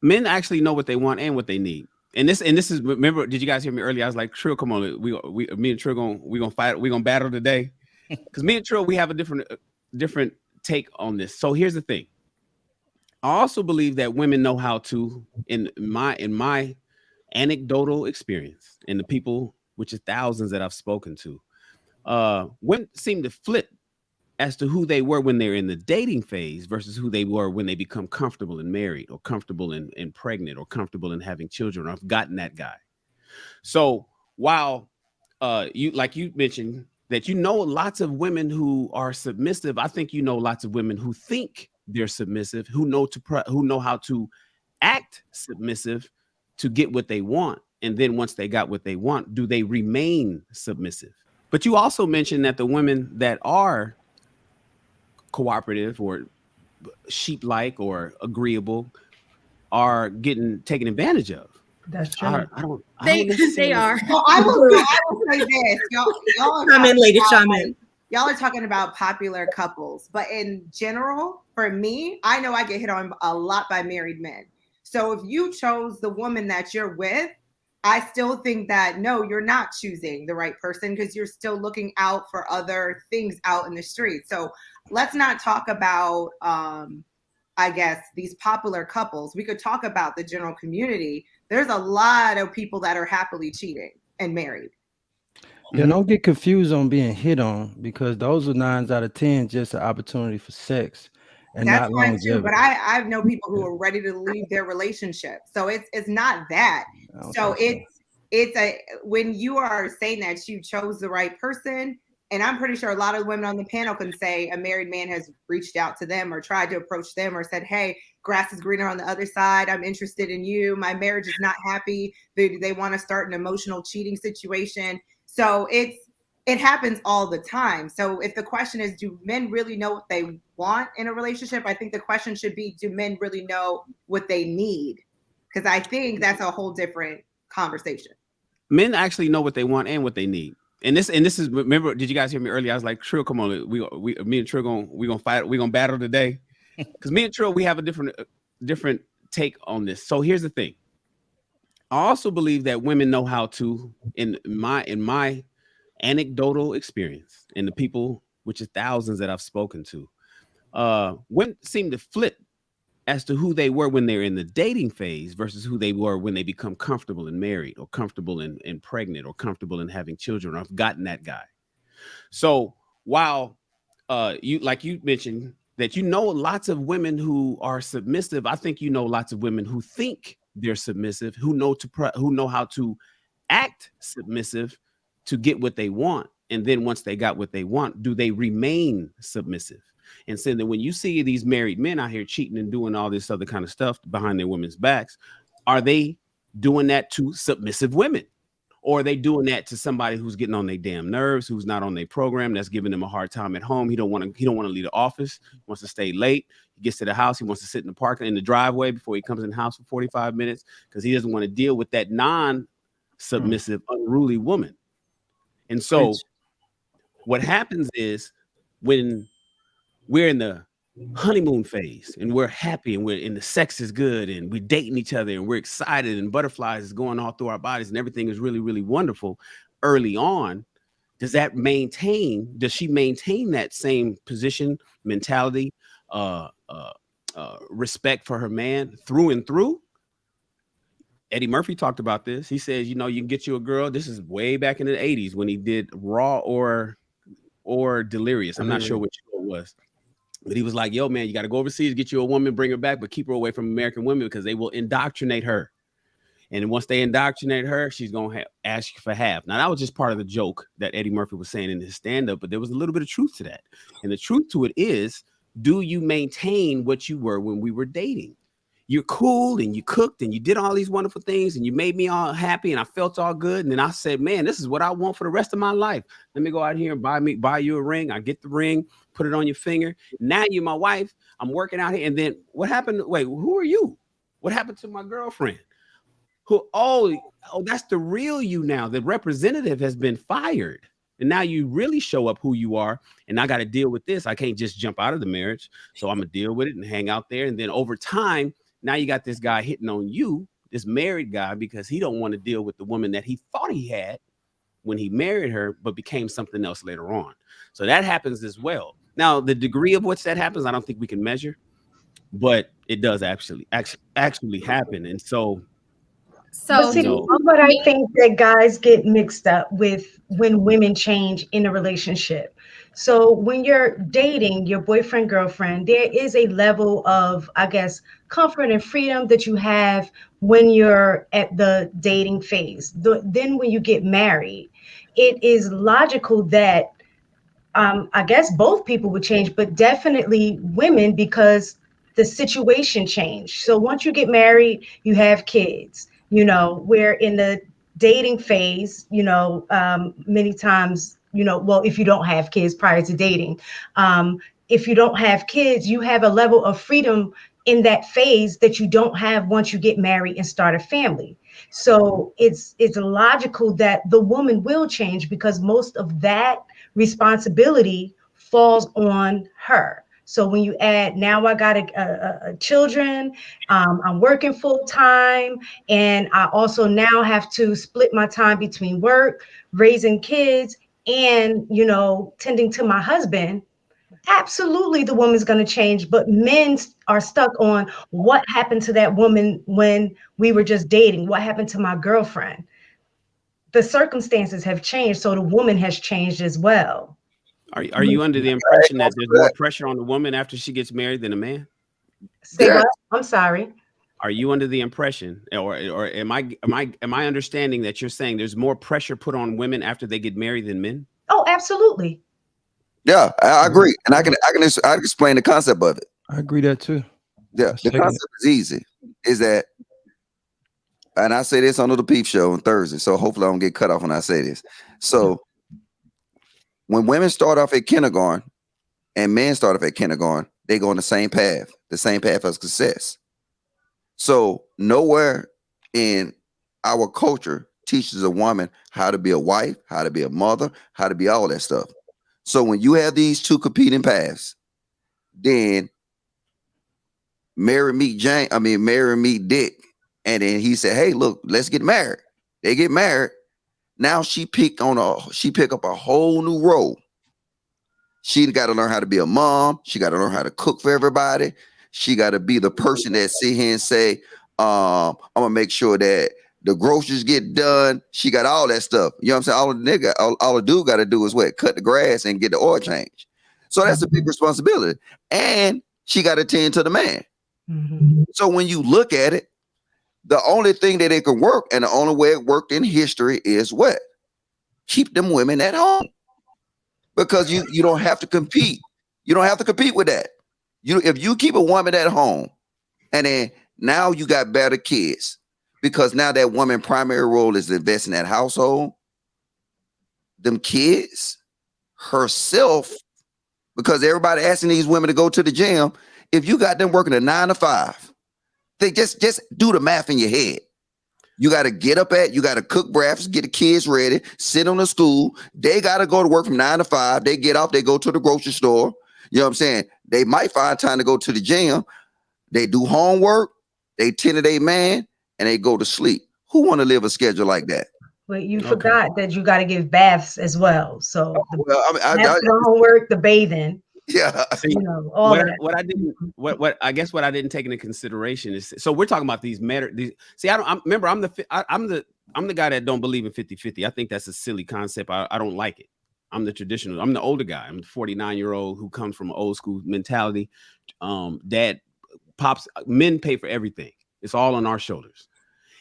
Men actually know what they want and what they need. And this is, remember, did you guys hear me earlier? I was like, Trill, come on, we me and Trill we gonna fight, we gonna battle today. Because me and Trill, we have a different take on this. So here's the thing. I also believe that women know how to, in my anecdotal experience, and the people, which is thousands that I've spoken to, women seem to flip as to who they were when they're in the dating phase versus who they were when they become comfortable and married, or comfortable and pregnant, or comfortable in having children, or I've gotten that guy. So while you, like you mentioned, that you know lots of women who are submissive, I think you know lots of women who think they're submissive, who know who know how to act submissive to get what they want, and then once they got what they want, do they remain submissive? But you also mentioned that the women that are cooperative or sheep-like or agreeable are getting taken advantage of. That's I, true. I don't. I They don't they necessarily. are. Well, I will say this, y'all are Chime in, talking lady, about, chime like, in. y'all are talking about popular couples, but in general, for me, I know I get hit on a lot by married men. So if you chose the woman that you're with, I still think that no, you're not choosing the right person because you're still looking out for other things out in the street. So let's not talk about I guess these popular couples. We could talk about the general community. There's a lot of people that are happily cheating and married. Yeah, don't get confused on being hit on because those are nines out of ten just an opportunity for sex and That's not fine too, but longevity. I know people who Yeah, are ready to leave their relationship. So it's not that. I don't So think so. it's a when you are saying that you chose the right person, and I'm pretty sure a lot of women on the panel can say a married man has reached out to them or tried to approach them or said, "Hey, grass is greener on the other side. I'm interested in you. My marriage is not happy. They want to start an emotional cheating situation." So it happens all the time. So if the question is, do men really know what they want in a relationship? I think the question should be, do men really know what they need? Because I think that's a whole different conversation. Men actually know what they want and what they need. And this is, remember, did you guys hear me earlier? I was like, Trill, come on, we me and Trill we gonna fight, we gonna battle today. Because me and Trill, we have a different take on this. So here's the thing. I also believe that women know how to, in my anecdotal experience, and the people, which is thousands that I've spoken to, women seem to flip as to who they were when they're in the dating phase versus who they were when they become comfortable and married, or comfortable and pregnant, or comfortable in having children, or I've gotten that guy. So while you, like you mentioned, that you know lots of women who are submissive, I think you know lots of women who think they're submissive, who know who know how to act submissive to get what they want, and then once they got what they want, do they remain submissive? And so that when you see these married men out here cheating and doing all this other kind of stuff behind their women's backs, are they doing that to submissive women? Or are they doing that to somebody who's getting on their damn nerves, who's not on their program, that's giving them a hard time at home? He don't want to leave the office, he wants to stay late. He gets to the house, he wants to sit in the parking in the driveway before he comes in the house for 45 minutes because he doesn't want to deal with that non-submissive, unruly woman. And so Preach. what happens is, when we're in the honeymoon phase and we're happy and the sex is good and we're dating each other and we're excited and butterflies is going all through our bodies and everything is really, really wonderful early on, does she maintain that same position, mentality, uh, uh, respect for her man through and through? Eddie Murphy talked about this. He says, you can get you a girl. This is way back in the 80s when he did Raw or Delirious. I'm not sure which show it was. But he was like, yo, man, you got to go overseas, get you a woman, bring her back, but keep her away from American women because they will indoctrinate her. And once they indoctrinate her, she's going to ask you for half. Now, that was just part of the joke that Eddie Murphy was saying in his stand-up, but there was a little bit of truth to that. And the truth to it is, do you maintain what you were when we were dating? You're cool and you cooked and you did all these wonderful things and you made me all happy and I felt all good. And then I said, man, this is what I want for the rest of my life. Let me go out here and buy you a ring. I get the ring, put it on your finger. Now you're my wife. I'm working out here. And then what happened? Wait, who are you? What happened to my girlfriend? Oh, that's the real you now. The representative has been fired. And now you really show up who you are. And I got to deal with this. I can't just jump out of the marriage. So I'm going to deal with it and hang out there. And then over time, Now you got this guy hitting on you, this married guy, because he don't want to deal with the woman that he thought he had when he married her, but became something else later on. So that happens as well. Now, the degree of which that happens, I don't think we can measure, but it does actually happen. And so, But see, what I think that guys get mixed up with when women change in a relationship. So when you're dating your boyfriend, girlfriend, there is a level of, I guess, comfort and freedom that you have when you're at the dating phase. Then when you get married, it is logical that I guess both people would change, but definitely women, because the situation changed. So once you get married, you have kids, we're in the dating phase, many times, well, if you don't have kids prior to dating, if you don't have kids, you have a level of freedom in that phase that you don't have once you get married and start a family. So it's logical that the woman will change because most of that responsibility falls on her. So when you add, now I got a children, I'm working full time, and I also now have to split my time between work, raising kids, and tending to my husband. Absolutely, the woman's going to change, but men are stuck on what happened to that woman when we were just dating. What happened to my girlfriend? The circumstances have changed, so the woman has changed as well. Are you under the impression that there's more pressure on the woman after she gets married than a man? Say what? I'm sorry. Are you under the impression, or am I understanding that you're saying there's more pressure put on women after they get married than men? Oh, absolutely. Yeah, I agree, and I can explain the concept of it. I agree that too. Yeah, the concept is easy. Is that, and I say this on the Peep Show on Thursday, so hopefully I don't get cut off when I say this. So when women start off at kindergarten and men start off at kindergarten, they go on the same path of success. So nowhere in our culture teaches a woman how to be a wife, how to be a mother, how to be all that stuff. So when you have these two competing paths, then Mary meet Dick, and then he said, "Hey, look, let's get married." They get married. Now she pick up a whole new role. She got to learn how to be a mom. She got to learn how to cook for everybody. She got to be the person that sit here and say, "I'm gonna make sure that the groceries get done." She got all that stuff. You know what I'm saying? All the dude got to do is what? Cut the grass and get the oil change. So that's a big responsibility. And she got to tend to the man. Mm-hmm. So when you look at it, the only thing that it can work, and the only way it worked in history, is what? Keep them women at home. Because you don't have to compete. You don't have to compete with that. If you keep a woman at home, and then now you got better kids, because now that woman primary role is to invest in that household, them kids, herself, because everybody asking these women to go to the gym. If you got them working a 9 to 5, they just do the math in your head. You got to you got to cook breakfast, get the kids ready, sit on the school. They got to go to work from 9 to 5. They get off, they go to the grocery store. You know what I'm saying? They might find time to go to the gym. They do homework. They tend to their man, and they go to sleep. Who want to live a schedule like that? Well, you forgot that you got to give baths as well. So the homework, the bathing. Yeah. See, what I didn't take into consideration is, so we're talking about these matter. See, I'm the guy that don't believe in 50-50. I think that's a silly concept. I don't like it. I'm the traditional. I'm the older guy. I'm the 49-year-old who comes from an old school mentality. Dad, pops, men pay for everything. It's all on our shoulders.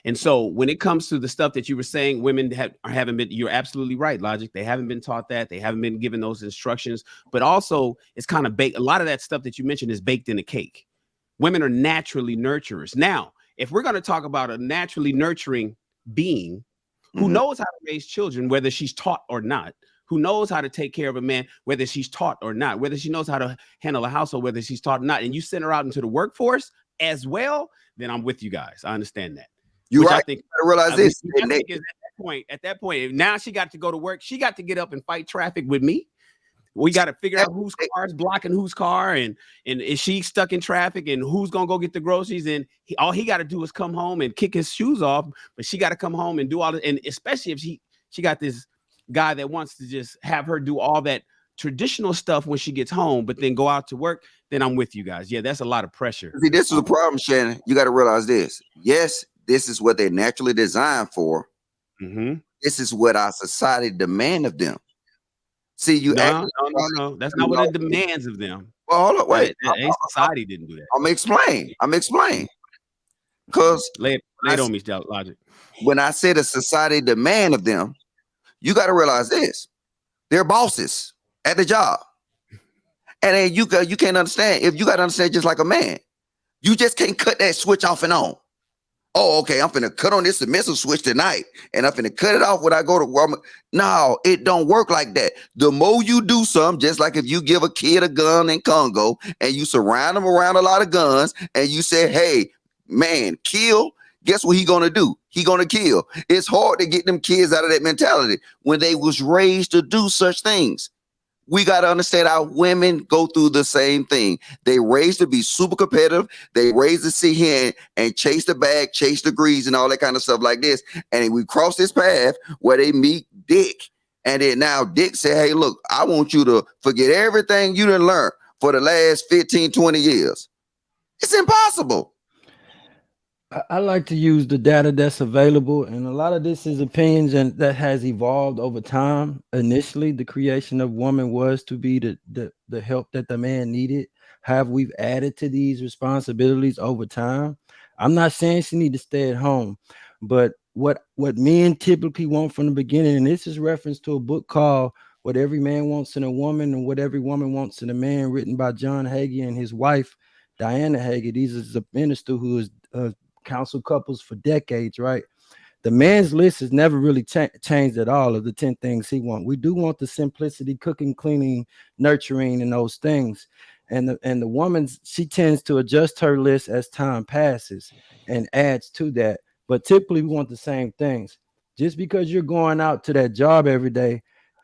And so when it comes to the stuff that you were saying, women haven't been, you're absolutely right, Logic. They haven't been taught that. They haven't been given those instructions. But also, it's kind of baked. A lot of that stuff that you mentioned is baked in a cake. Women are naturally nurturers. Now, if we're going to talk about a naturally nurturing being who knows how to raise children, whether she's taught or not, who knows how to take care of a man, whether she's taught or not, whether she knows how to handle a household, whether she's taught or not, and you send her out into the workforce as well, then I'm with you guys. I understand that. You're right. I think I realize this. At that point, now she got to go to work. She got to get up and fight traffic with me. We got to figure out whose car is blocking whose car, and is she stuck in traffic, and who's gonna go get the groceries. And all he got to do is come home and kick his shoes off, but she got to come home and do all that. And especially if she got this guy that wants to just have her do all that traditional stuff when she gets home, but then go out to work, then I'm with you guys. Yeah, that's a lot of pressure. See, this is a problem, Shannon. You got to realize this. Yes, this is what they're naturally designed for. Mm-hmm. This is what our society demand of them. See, you no. That's not what it demands of them. Well, hold on, wait. Society didn't do that. I'm explain. Because lay it on me, Logic. When I say the society demand of them, you got to realize this: they're bosses at the job, and then you can't understand. If you got to understand, just like a man, you just can't cut that switch off and on. Oh, okay, I'm finna cut on this submissive switch tonight, and I'm finna cut it off when I go to work. No, it don't work like that. The more you do something, just like if you give a kid a gun in Congo and you surround them around a lot of guns, and you say, "Hey, man, kill." Guess what he gonna do? He gonna kill. It's hard to get them kids out of that mentality when they was raised to do such things. We got to understand our women go through the same thing. They raised to be super competitive. They raised to sit here and chase the bag, chase the grease, and all that kind of stuff like this. And we cross this path where they meet Dick. And then now Dick said, hey, look, I want you to forget everything you done learned for the last 15, 20 years. It's impossible. I like to use the data that's available, and a lot of this is opinions and that has evolved over time. Initially, the creation of woman was to be the help that the man needed. Have we've added to these responsibilities over time? I'm not saying she need to stay at home, but what men typically want from the beginning, and this is reference to a book called What Every Man Wants in a Woman and What Every Woman Wants in a Man, written by John Hagee and his wife, Diana Hagee. These is a minister who is counsel couples for decades, right? The man's list has never really changed at all of the 10 things he wants. We do want the simplicity, cooking, cleaning, nurturing, and those things. And the woman's, she tends to adjust her list as time passes and adds to that. But typically we want the same things. Just because you're going out to that job every day,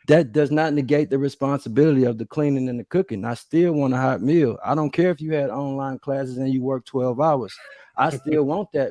that does not negate the responsibility of the cleaning and the cooking. I still want a hot meal. I don't care if you had online classes and you work 12 hours. I still want that